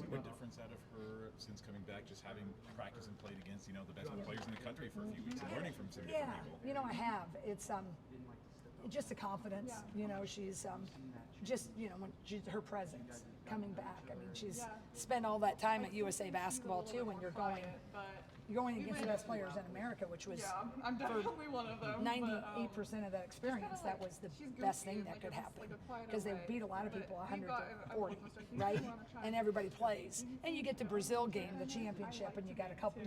you seen a difference out of her since coming back, just having practiced and played against, the best players in the country for a few weeks and learning from some different people? I have. It's just the confidence. She's just when her presence coming back. I mean, she's spent all that time at USA Basketball too. When you're going against the best players in America, which was I'm definitely one of them. 98% of that experience. That was the best thing that could happen because they beat a lot of people 140, right? And everybody plays, and you get the Brazil game, the championship, and you got a couple,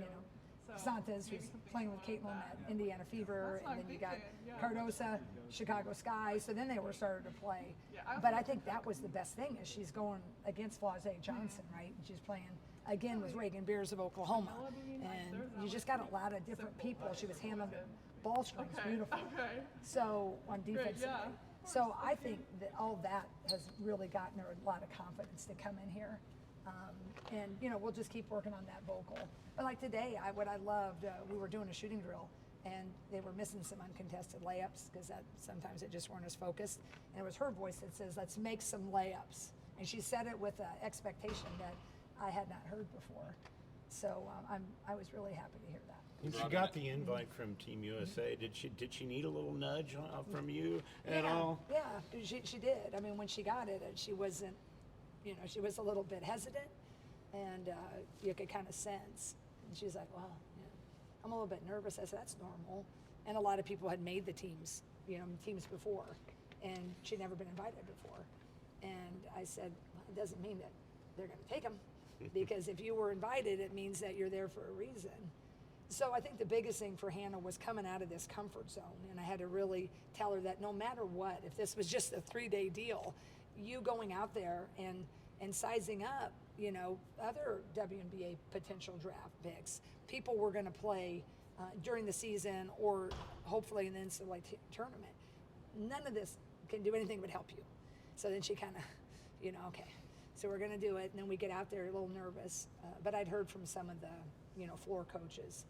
Santos, who's playing with Caitlin at Indiana Fever, and then you got Cardosa, Chicago Sky. So then they were starting to play. But I think that was the best thing is she's going against Flauze Johnson, right? And she's playing again with Reagan Beers of Oklahoma, and you just got a lot of different people. She was handling the ball screens beautiful. So on defensively. So I think that all that has really gotten her a lot of confidence to come in here. And we'll just keep working on that vocal. But like today, what I loved, we were doing a shooting drill, and they were missing some uncontested layups because sometimes it just weren't as focused. And it was her voice that says, "Let's make some layups." And she said it with an expectation that I had not heard before. So I was really happy to hear that. When she got the invite from Team USA, did she need a little nudge from you at all? Yeah, she did. I mean, when she got it, she wasn't. She was a little bit hesitant, and you could kind of sense. And she was like, "Well, I'm a little bit nervous." I said, "That's normal." And a lot of people had made the teams before, and she'd never been invited before. And I said, "Well, it doesn't mean that they're going to take them, because if you were invited, it means that you're there for a reason." So I think the biggest thing for Hannah was coming out of this comfort zone, and I had to really tell her that no matter what, if this was just a 3-day deal, you going out there and sizing up, other WNBA potential draft picks, people were going to play during the season or hopefully in the NCAA tournament. None of this can do anything but help you. So then she kind of, okay, so we're going to do it. And then we get out there a little nervous. But I'd heard from some of the, floor coaches,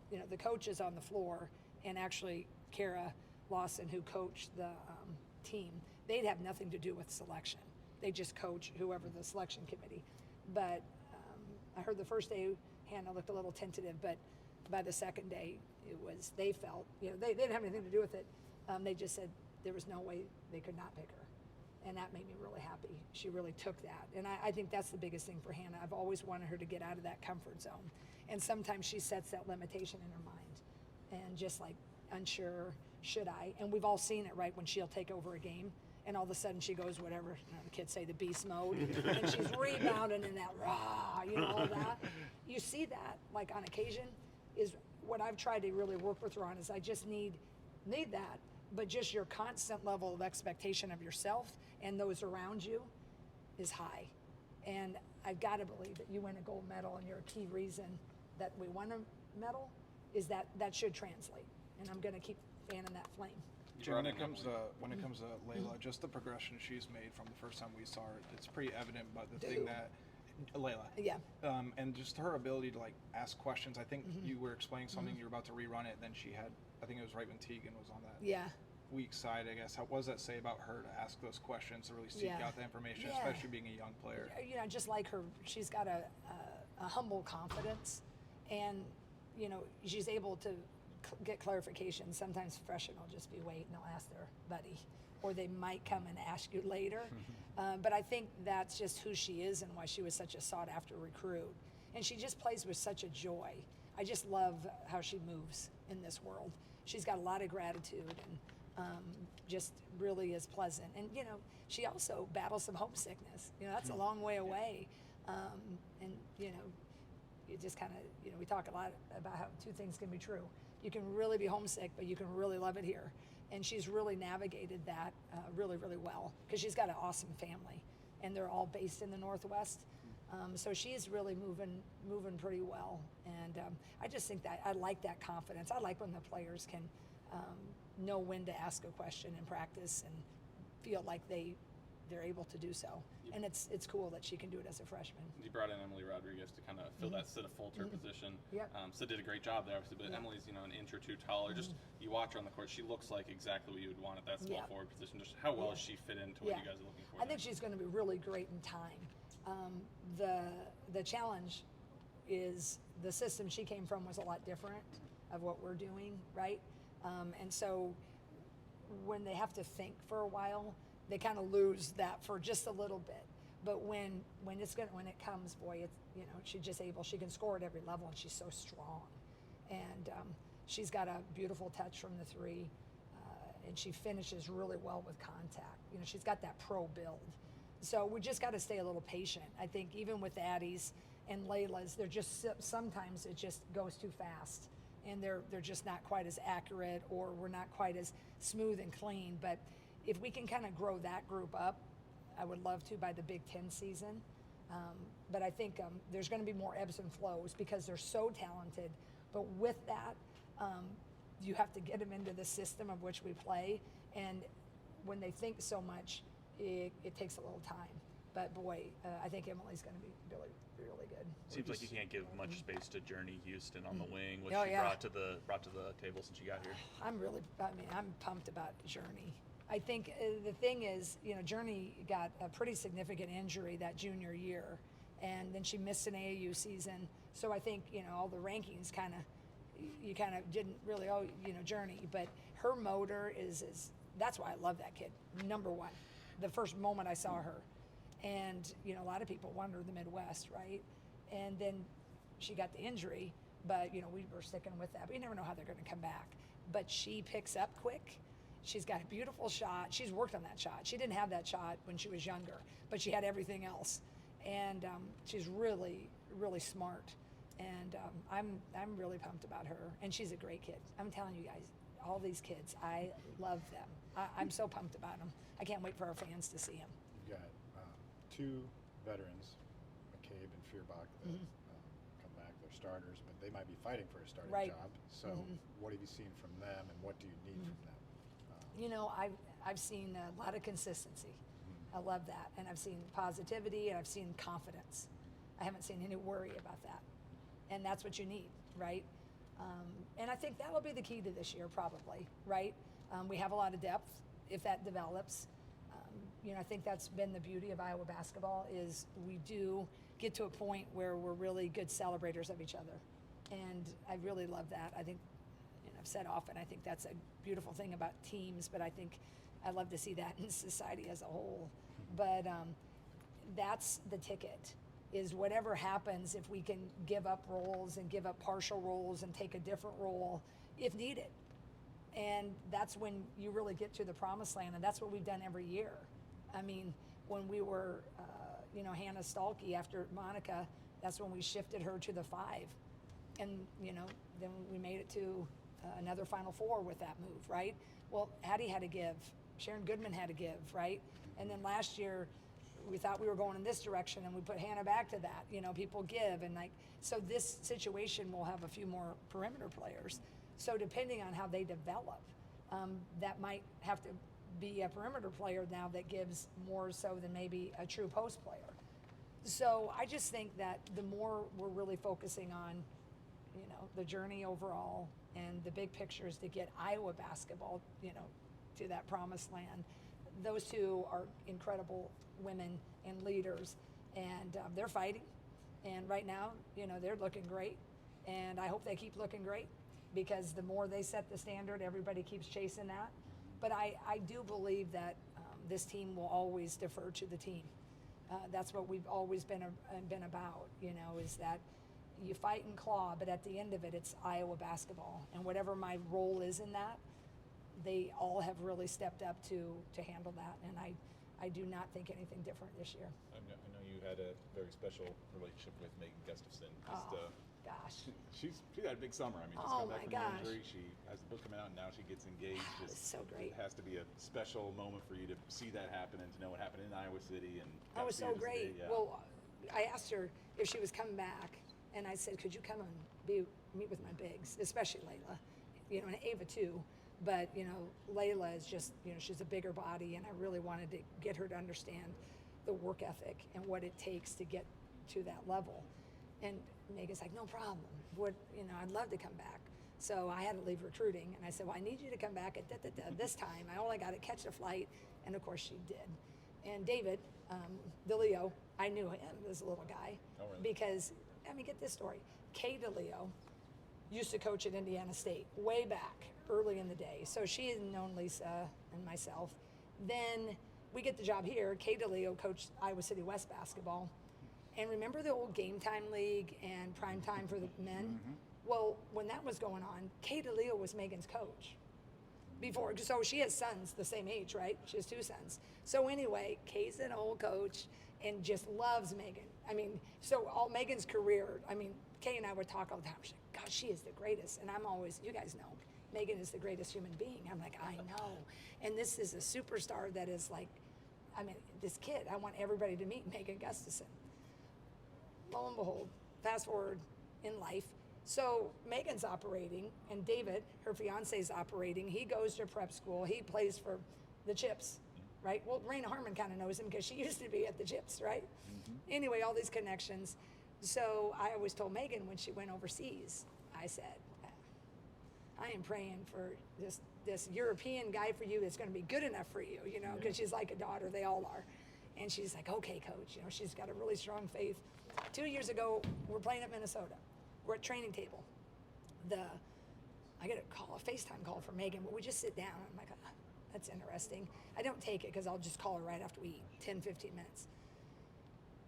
the coaches on the floor, and actually Kara Lawson, who coached the team, they'd have nothing to do with selection. They just coach whoever the selection committee. But I heard the first day Hannah looked a little tentative, but by the second day they felt, they didn't have anything to do with it. They just said there was no way they could not pick her. And that made me really happy. She really took that. And I think that's the biggest thing for Hannah. I've always wanted her to get out of that comfort zone. And sometimes she sets that limitation in her mind and just like, unsure, should I? And we've all seen it, right? When she'll take over a game and all of a sudden she goes whatever, the kids say, the beast mode, and she's rebounding in that rah, all that. You see that, like on occasion, is what I've tried to really work with her on is I just need that, but just your constant level of expectation of yourself and those around you is high. And I've got to believe that you win a gold medal, and you're a key reason that we won a medal is that should translate. And I'm going to keep fanning that flame. When it comes to Layla, just the progression she's made from the first time we saw her, it's pretty evident. But the thing that Layla, and just her ability to ask questions. I think you were explaining something. You were about to rerun it. Then she had, I think it was right when Tegan was on that weak side. I guess. What does that say about her to ask those questions, to really seek out the information, especially being a young player? Just like her, she's got a humble confidence, and she's able to get clarification. Sometimes freshmen will just be waiting, they'll ask their buddy, or they might come and ask you later. But I think that's just who she is and why she was such a sought after recruit. And she just plays with such a joy. I just love how she moves in this world. She's got a lot of gratitude and just really is pleasant. And she also battles some homesickness. That's a long way away. And you just kind of, we talk a lot about how two things can be true. You can really be homesick, but you can really love it here. And she's really navigated that really, really well, because she's got an awesome family, and they're all based in the Northwest. So she's really moving pretty well. And I just think that I like that confidence. I like when the players can know when to ask a question in practice and feel like they're able to do so. And it's cool that she can do it as a freshman. You brought in Emily Rodriguez to kind of fill that Sita Fulter position. Sid did a great job there, obviously, but Emily's an inch or two taller. Just you watch her on the court, she looks like exactly what you would want at that small forward position. Just how well does she fit into what you guys are looking for? I think she's going to be really great in time. The challenge is the system she came from was a lot different of what we're doing, right? And so when they have to think for a while, they kind of lose that for just a little bit. But when it comes, boy, it's, she's just she can score at every level, and she's so strong. And she's got a beautiful touch from the three, and she finishes really well with contact. She's got that pro build. So we just got to stay a little patient. I think even with Addie's and Layla's, they're just, sometimes it just goes too fast, and they're just not quite as accurate, or we're not quite as smooth and clean. But if we can kind of grow that group up, I would love to by the Big Ten season. But I think there's going to be more ebbs and flows because they're so talented. But with that, you have to get them into the system of which we play. And when they think so much, it takes a little time. But boy, I think Emily's going to be really, really good. Seems like you can't give much space to Journey Houston on the wing, which Oh, she yeah. brought to the table since she got here. I'm pumped about Journey. I think the thing is, Journey got a pretty significant injury that junior year, and then she missed an AAU season. So I think, all the rankings you kind of didn't really, Journey, but her motor is that's why I love that kid. Number one, the first moment I saw her. And, a lot of people wonder the Midwest, right? And then she got the injury, but, we were sticking with that. But you never know how they're going to come back. But she picks up quick. She's got a beautiful shot. She's worked on that shot. She didn't have that shot when she was younger, but she had everything else. And she's really, really smart. And I'm really pumped about her. And she's a great kid. I'm telling you guys, all these kids, I love them. I'm so pumped about them. I can't wait for our fans to see them. You've got two veterans, McCabe and Feuerbach, that come back. They're starters, but they might be fighting for a starting job. So what have you seen from them, and what do you need from them? I've seen a lot of consistency. I love that. And I've seen positivity, and I've seen confidence. I haven't seen any worry about that. And that's what you need, right? And I think that'll be the key to this year, probably, right? We have a lot of depth if that develops. I think that's been the beauty of Iowa basketball is we do get to a point where we're really good celebrators of each other. And I really love that. I think, I've said often, I think that's a beautiful thing about teams, but I think I love to see that in society as a whole. But that's the ticket, is whatever happens, if we can give up roles and give up partial roles and take a different role if needed. And that's when you really get to the promised land, and that's what we've done every year. I mean, when we were, Hannah Stalkey after Monica, that's when we shifted her to the 5. And, then we made it to another Final Four with that move, right? Well, Hattie had to give. Sharon Goodman had to give, right? And then last year, we thought we were going in this direction, and we put Hannah back to that. People give. And so this situation will have a few more perimeter players. So depending on how they develop, that might have to be a perimeter player now that gives more so than maybe a true post player. So I just think that the more we're really focusing on, the journey overall and the big pictures to get Iowa basketball, to that promised land. Those two are incredible women and leaders, and they're fighting. And right now, they're looking great, and I hope they keep looking great, because the more they set the standard, everybody keeps chasing that. But I do believe that this team will always defer to the team. That's what we've always been about, is that you fight and claw, but at the end of it, it's Iowa basketball. And whatever my role is in that, they all have really stepped up to handle that. And I do not think anything different this year. I know you had a very special relationship with Megan Gustafson. Gosh. She had a big summer. I mean, just come back from the injury. She has a book coming out, and now she gets engaged. It's so great. It has to be a special moment for you to see that happen and to know what happened in Iowa City. And That was see so her great. today, yeah. Well, I asked her if she was coming back, and I said, could you come and meet with my bigs, especially Layla, and Ava too. But, Layla is just, she's a bigger body, and I really wanted to get her to understand the work ethic and what it takes to get to that level. And Megan's like, no problem. I'd love to come back. So I had to leave recruiting, and I said, well, I need you to come back at this time. I only got to catch a flight, and of course she did. And David, DeLeo, I knew him as a little guy. Oh, really? Because, I mean, get this story. Kay DeLeo used to coach at Indiana State way back early in the day. So she had known Lisa and myself. Then we get the job here. Kay DeLeo coached Iowa City West basketball. And remember the old Game Time League and Prime Time for the men? Well, when that was going on, Kay DeLeo was Megan's coach. Before, so she has sons the same age, right? She has 2 sons. So anyway, Kay's an old coach and just loves Megan. I mean, so all Megan's career, I mean, Kay and I would talk all the time. She's like, gosh, she is the greatest. And I'm always, you guys know, Megan is the greatest human being. I'm like, I know. And this is a superstar that is like, I mean, this kid, I want everybody to meet Megan Gustafson. Lo and behold, fast forward in life. So Megan's operating, and David, her fiance's operating. He goes to prep school. He plays for the Chips, right? Well, Raina Harmon kind of knows him because she used to be at the Chips, right? Anyway, all these connections. So I always told Megan when she went overseas, I said, I am praying for this European guy for you that's going to be good enough for you, you know, because she's like a daughter. They all are. And she's like, okay, coach. You know, she's got a really strong faith. 2 years ago, we're playing at Minnesota. We're at training table. I get a FaceTime call from Megan, but we just sit down. I'm like, oh, that's interesting. I don't take it because I'll just call her right after we eat, 10, 15 minutes.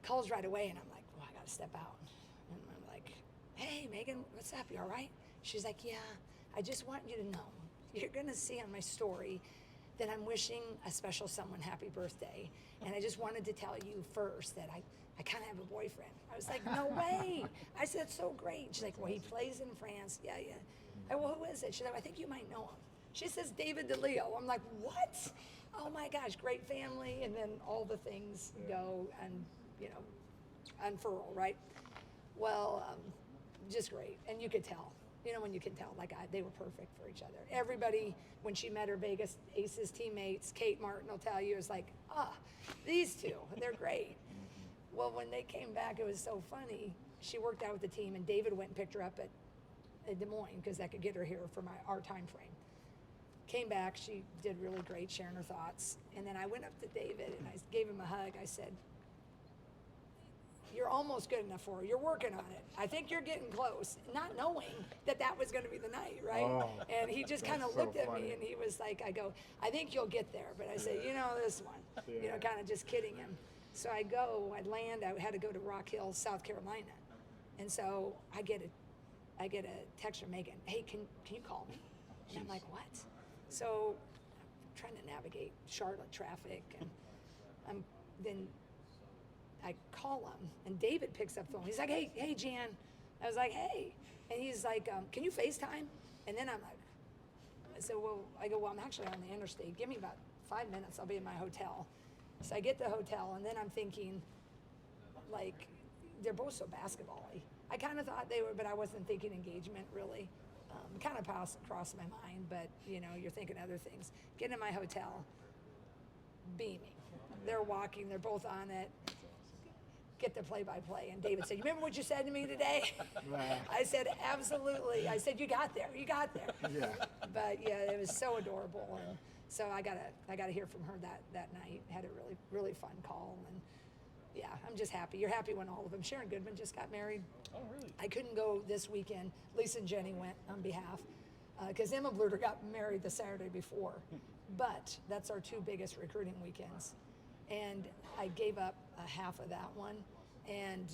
Calls right away, and I'm like, well, I got to step out. And I'm like, hey, Megan, what's up? You all right? She's like, yeah, I just want you to know. You're going to see on my story that I'm wishing a special someone happy birthday. And I just wanted to tell you first that I kind of have a boyfriend. I was like, no way. I said, so great. She's like, well, he plays in France. Yeah. I, well, who is it? She's like, I think you might know him. She says, David DeLeo. I'm like, what? Oh my gosh, great family. And then all the things go and, you know, unfurl, right? Well, just great. And you could tell. You know, when you can tell, like they were perfect for each other. Everybody, when she met her Vegas Aces teammates, Kate Martin will tell you, is like, these two, they're great. Well, when they came back, it was so funny. She worked out with the team, and David went and picked her up at Des Moines because that could get her here for our time frame. Came back, she did really great sharing her thoughts. And then I went up to David, and I gave him a hug. I said, you're almost good enough for her. You're working on it. I think you're getting close, not knowing that was going to be the night, right? Oh, and he just kind of so looked at funny. me, and he was like, I go, I think you'll get there. But I said, you know, this one, you know, kind of just kidding him. So I land, I had to go to Rock Hill, South Carolina. And so I get a text from Megan, hey, can you call me? And I'm like, what? So I'm trying to navigate Charlotte traffic, and then I call him, and David picks up the phone. He's like, hey, Jan. I was like, hey. And he's like, can you FaceTime? And then I'm like, I go, well, I'm actually on the interstate. Give me about 5 minutes. I'll be in my hotel. So I get to the hotel, and then I'm thinking, like, they're both so basketball-y. I kind of thought they were, but I wasn't thinking engagement, really. Kind of passed across my mind, but, you know, you're thinking other things. Get in my hotel, beaming. They're walking. They're both on it. Get the play-by-play. And David said, you remember what you said to me today? I said, absolutely. I said, you got there. Yeah. But yeah, it was so adorable. And so I got to hear from her that night. Had a really, really fun call. And yeah, I'm just happy. You're happy when all of them. Sharon Goodman just got married. Oh, really? I couldn't go this weekend. Lisa and Jenny went on behalf because Emma Bluter got married the Saturday before. But that's our 2 biggest recruiting weekends. And I gave up a half of that one, and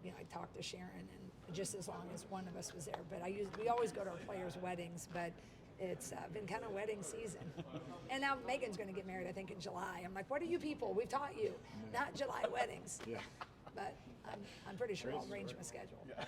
you know, I talked to Sharon, and just as long as one of us was there. But we always go to our players' weddings, but it's been kind of wedding season. And now Megan's going to get married, I think, in July. I'm like, what are you people? We've taught you, not July weddings. Yeah. But I'm pretty sure I'll arrange my schedule. Yeah.